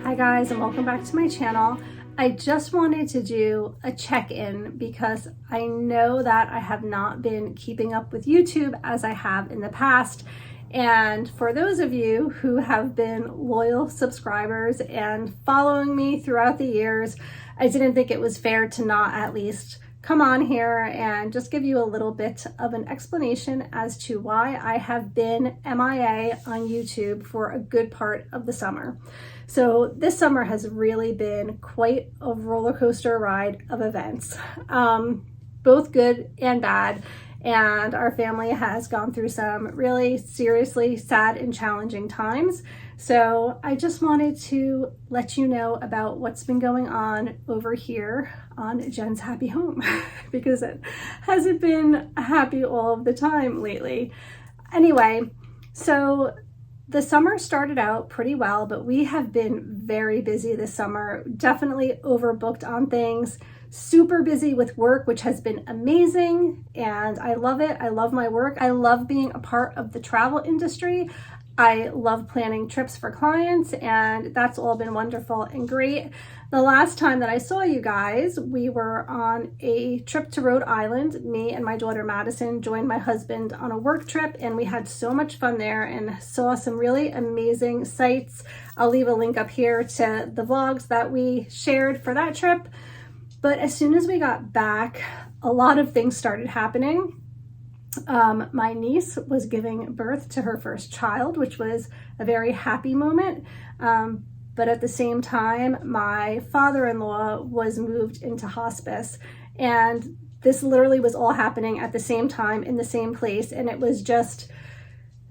Hi guys, and welcome back to my channel. I just wanted to do a check-in because I know that I have not been keeping up with YouTube as I have in the past. And for those of you who have been loyal subscribers and following me throughout the years, I didn't think it was fair to not at least come on here and just give you a little bit of an explanation as to why I have been MIA on YouTube for a good part of the summer. So this summer has really been quite a roller coaster ride of events, both good and bad. And our family has gone through some really seriously sad and challenging times. So I just wanted to let you know about what's been going on over here on Jen's Happy Home because it hasn't been happy all of the time lately. Anyway, so the summer started out pretty well, but we have been very busy this summer, definitely overbooked on things, super busy with work, which has been amazing. And I love it. I love my work. I love being a part of the travel industry. I love planning trips for clients, and that's all been wonderful and great. The last time that I saw you guys, we were on a trip to Rhode Island. Me and my daughter Madison joined my husband on a work trip, and we had so much fun there and saw some really amazing sights. I'll leave a link up here to the vlogs that we shared for that trip. But as soon as we got back, a lot of things started happening. My niece was giving birth to her first child, which was a very happy moment. But at the same time, my father-in-law was moved into hospice, and this literally was all happening at the same time in the same place. And it was just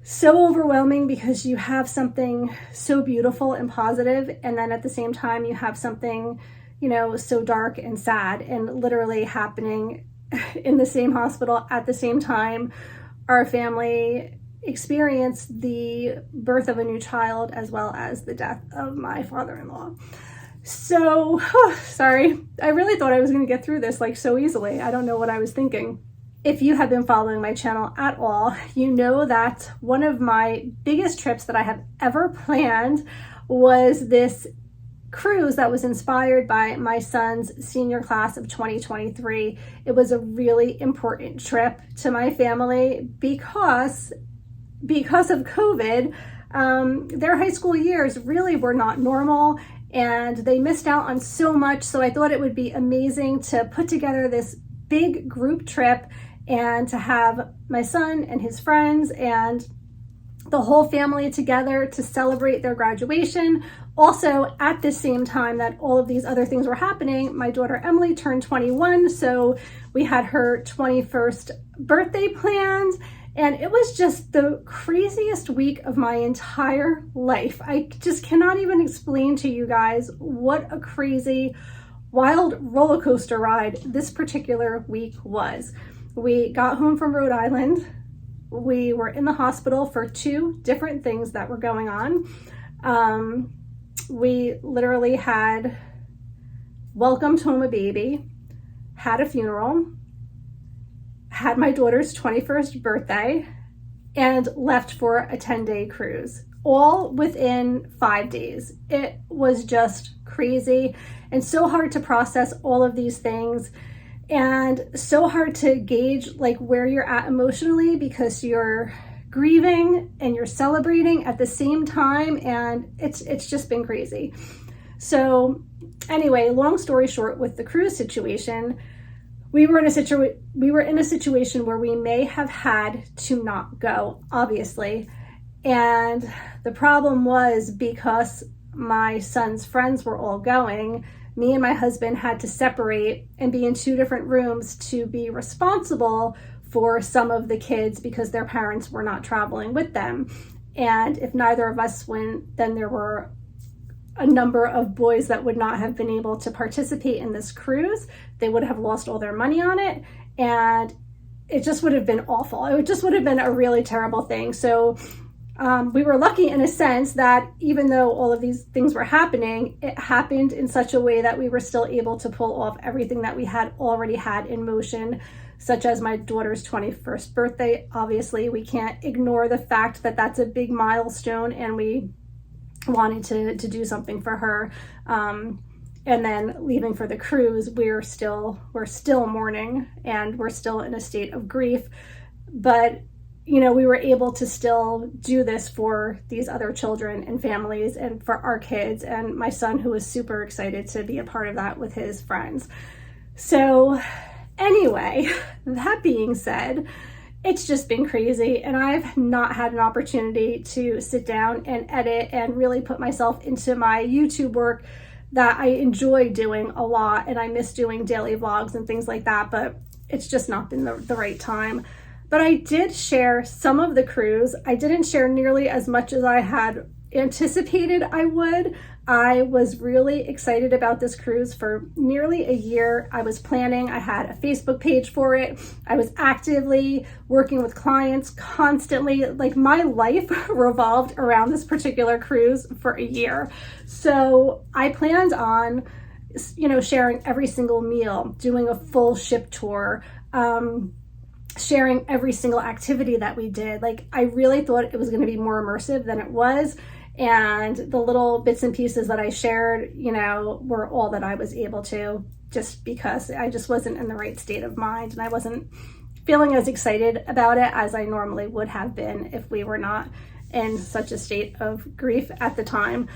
so overwhelming because you have something so beautiful and positive, and then at the same time you have something, you know, so dark and sad and literally happening in the same hospital at the same time. Our family experienced the birth of a new child as well as the death of my father-in-law. So, sorry, I really thought I was going to get through this like so easily. I don't know what I was thinking. If you have been following my channel at all, you know that one of my biggest trips that I have ever planned was this cruise that was inspired by my son's senior class of 2023. It was a really important trip to my family because of COVID. Their high school years really were not normal and they missed out on so much. So I thought it would be amazing to put together this big group trip and to have my son and his friends and the whole family together to celebrate their graduation. Also, at the same time that all of these other things were happening, my daughter Emily turned 21, so we had her 21st birthday planned, and it was just the craziest week of my entire life. I just cannot even explain to you guys what a crazy, wild roller coaster ride this particular week was. We got home from Rhode Island. We were in the hospital for 2 different things that were going on. We literally had welcomed home a baby, had a funeral, had my daughter's 21st birthday, and left for a 10-day cruise, all within 5 days. It was just crazy and so hard to process all of these things, and so hard to gauge like where you're at emotionally because you're grieving and you're celebrating at the same time, and it's just been crazy. So anyway, long story short, with the cruise situation, we were in a situation where we may have had to not go, obviously. And the problem was because my son's friends were all going, me and my husband had to separate and be in 2 different rooms to be responsible for some of the kids because their parents were not traveling with them. And if neither of us went, then there were a number of boys that would not have been able to participate in this cruise. They would have lost all their money on it, and it just would have been awful. It just would have been a really terrible thing. So we were lucky in a sense that even though all of these things were happening, it happened in such a way that we were still able to pull off everything that we had already had in motion, such as my daughter's 21st birthday. Obviously, we can't ignore the fact that that's a big milestone, and we wanting to do something for her. And then leaving for the cruise, we're still mourning, and we're still in a state of grief. But, you know, we were able to still do this for these other children and families and for our kids, and my son, who was super excited to be a part of that with his friends. So anyway, that being said, it's just been crazy, and I've not had an opportunity to sit down and edit and really put myself into my YouTube work that I enjoy doing a lot, and I miss doing daily vlogs and things like that, but it's just not been the right time. But I did share some of the cruise. I didn't share nearly as much as I had anticipated I would. I was really excited about this cruise for nearly a year. I was planning, I had a Facebook page for it. I was actively working with clients constantly. Like, my life revolved around this particular cruise for a year. So I planned on, you know, sharing every single meal, doing a full ship tour, sharing every single activity that we did. Like, I really thought it was going to be more immersive than it was. And the little bits and pieces that I shared, you know, were all that I was able to, just because I just wasn't in the right state of mind, and I wasn't feeling as excited about it as I normally would have been if we were not in such a state of grief at the time.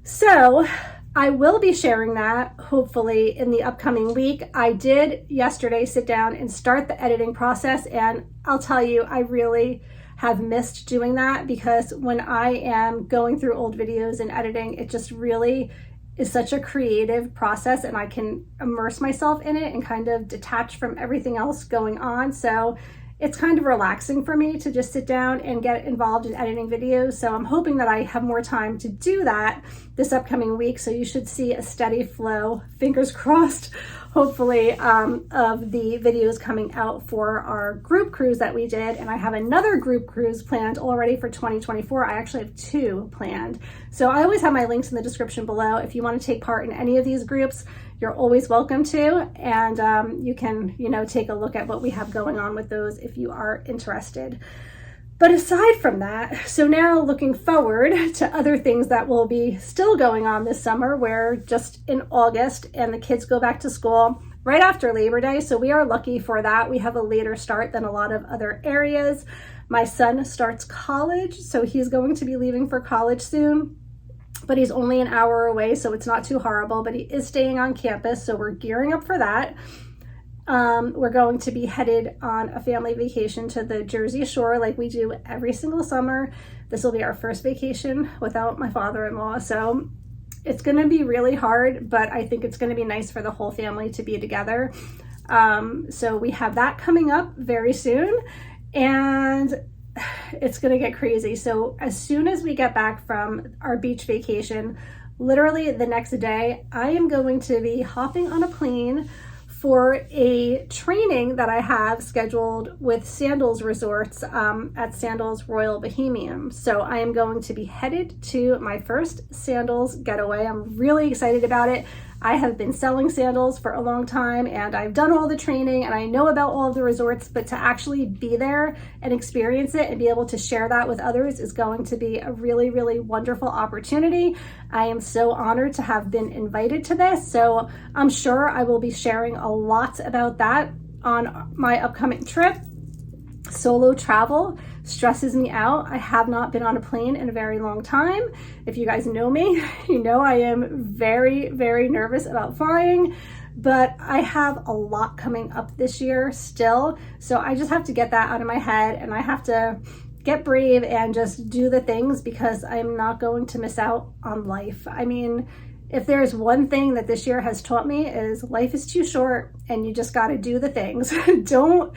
So I will be sharing that hopefully in the upcoming week. I did yesterday sit down and start the editing process, and I'll tell you, I really have missed doing that, because when I am going through old videos and editing, it just really is such a creative process, and I can immerse myself in it and kind of detach from everything else going on. So it's kind of relaxing for me to just sit down and get involved in editing videos. So I'm hoping that I have more time to do that this upcoming week. So you should see a steady flow, fingers crossed, hopefully, of the videos coming out for our group cruise that we did. And I have another group cruise planned already for 2024. I actually have 2 planned. So I always have my links in the description below. If you want to take part in any of these groups, you're always welcome to. And you can, you know, take a look at what we have going on with those if you are interested. But aside from that, so now looking forward to other things that will be still going on this summer. We're just in August and the kids go back to school right after Labor Day. So we are lucky for that. We have a later start than a lot of other areas. My son starts college, so he's going to be leaving for college soon, but he's only an hour away, so it's not too horrible, but he is staying on campus. So we're gearing up for that. We're going to be headed on a family vacation to the Jersey Shore like we do every single summer. This will be our first vacation without my father-in-law. So it's going to be really hard, but I think it's going to be nice for the whole family to be together. So we have that coming up very soon, and it's going to get crazy. So as soon as we get back from our beach vacation, literally the next day, I am going to be hopping on a plane for a training that I have scheduled with Sandals Resorts at Sandals Royal Bohemian. So I am going to be headed to my first sandals getaway. I'm really excited about it. I have been selling sandals for a long time, and I've done all the training and I know about all of the resorts, but to actually be there and experience it and be able to share that with others is going to be a really, really wonderful opportunity. I am so honored to have been invited to this. So I'm sure I will be sharing a lot about that on my upcoming trip. Solo travel stresses me out. I have not been on a plane in a very long time. If you guys know me, you know I am very, very nervous about flying, but I have a lot coming up this year still. So I just have to get that out of my head, and I have to get brave and just do the things, because I'm not going to miss out on life. I mean, if there's one thing that this year has taught me, is life is too short and you just got to do the things. Don't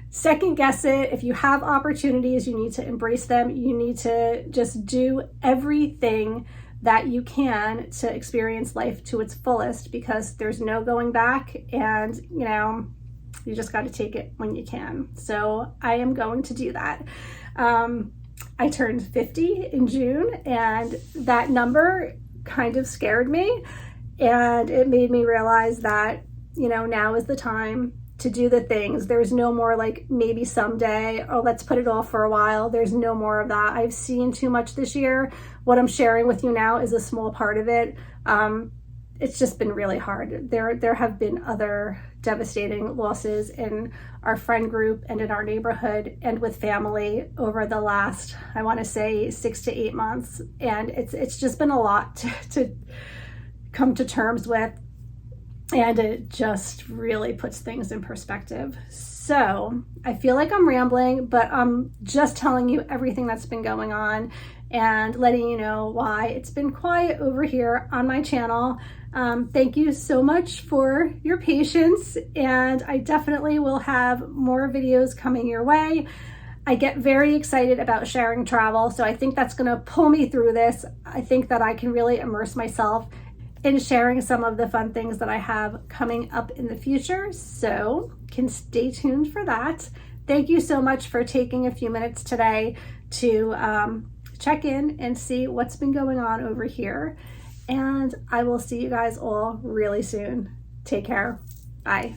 second guess it. If you have opportunities, you need to embrace them. You need to just do everything that you can to experience life to its fullest, because there's no going back, and you know, you just got to take it when you can. So I am going to do that. I turned 50 in June, and that number kind of scared me, and it made me realize that, you know, now is the time to do the things. There's no more like maybe someday, or let's put it off for a while. There's no more of that. I've seen too much this year. What I'm sharing with you now is a small part of it. It's just been really hard. There have been other devastating losses in our friend group and in our neighborhood and with family over the last, I want to say 6 to 8 months. And it's just been a lot to come to terms with. And it just really puts things in perspective. So I feel like I'm rambling, but I'm just telling you everything that's been going on and letting you know why it's been quiet over here on my channel. Thank you so much for your patience, and I definitely will have more videos coming your way. I get very excited about sharing travel, so I think that's going to pull me through this. I think that I can really immerse myself in sharing some of the fun things that I have coming up in the future, so can stay tuned for that. Thank you so much for taking a few minutes today to check in and see what's been going on over here, and I will see you guys all really soon. Take care. Bye.